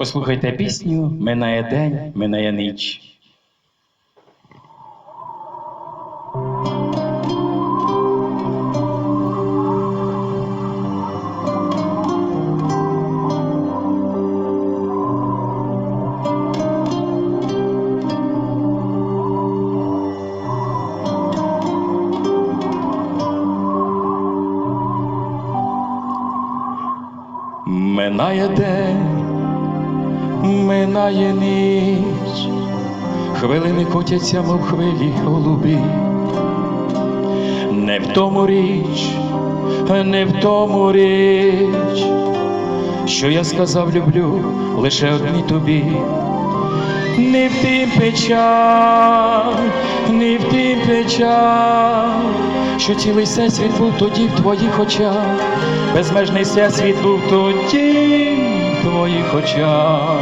Послухайте пісню «Минає день, минає ніч». Минає день, минає ніч, хвилини котяться, мов хвилі голубі. Не в тому річ, не в тому річ, що я сказав люблю лише одній тобі. Не в тім печаль, не в тім печаль, що цілий всесвіт був тоді в твоїх очах. Безмежний всесвіт був тоді в твоїх очах,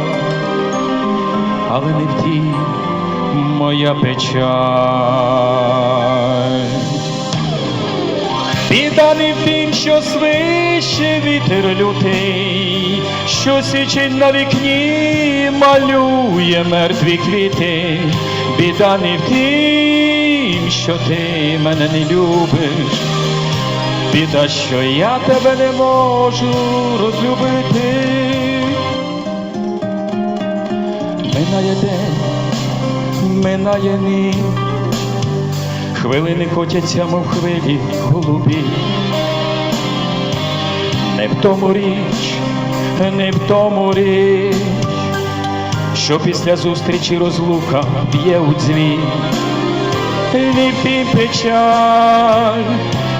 але не в тім моя печаль. Біда не в тім, що свище вітер лютий, що січень на вікні малює мертві квіти. Біда не в тім, що ти мене не любиш, біда, що я тебе не можу розлюбити. Минає день, минає ніч, хвилини котяться, мов хвилі голубі. Не в тому річ, не в тому річ, що після зустрічі розлука б'є у дзвін. Не в тім печаль,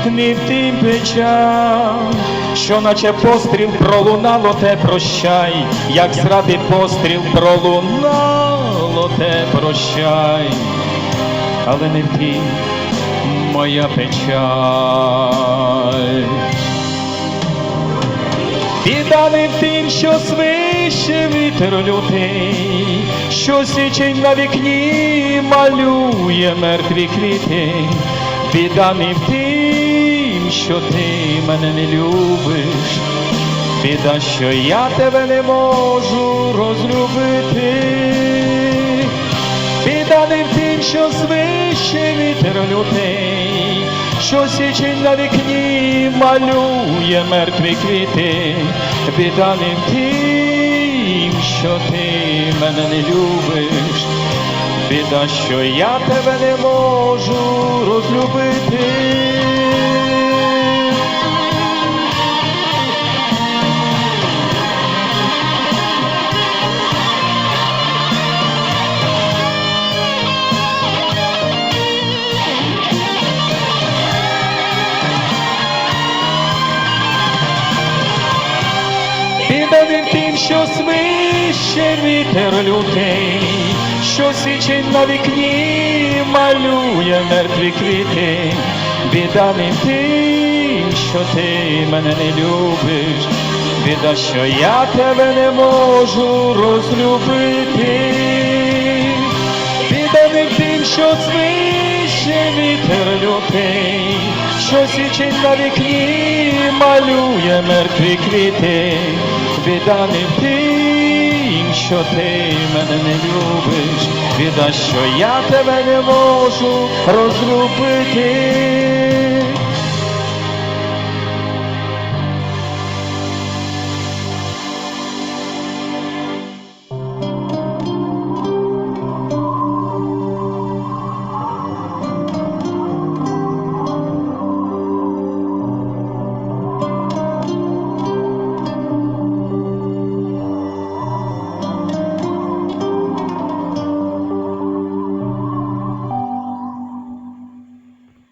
не в тім печаль, що наче постріл пролунало те прощай, як зради постріл пролунало те прощай, але не в тім моя печаль. Біда не в тім, що свище вітер лютий, що січень на вікні малює мертві квіти. Біда не в тім, що ти мене не любиш, біда, що я тебе не можу розлюбити. Біда не в тім, що свище вітер лютий, що січень на вікні малює мертві квіти. Біда не в тім, що ти мене не любиш, біда, що я тебе не можу розлюбити. Біда не в тім, що свище вітер лютий, що січень на вікні малює мертві квіти. Біда не в тім, що ти мене не любиш, біда, що я тебе не можу розлюбити. Біда не в тім, що свище вітер лютий, що січень на вікні малює мертві квіти. Біда не в тім, що ти мене не любиш, біда, що я тебе не можу розлюбити.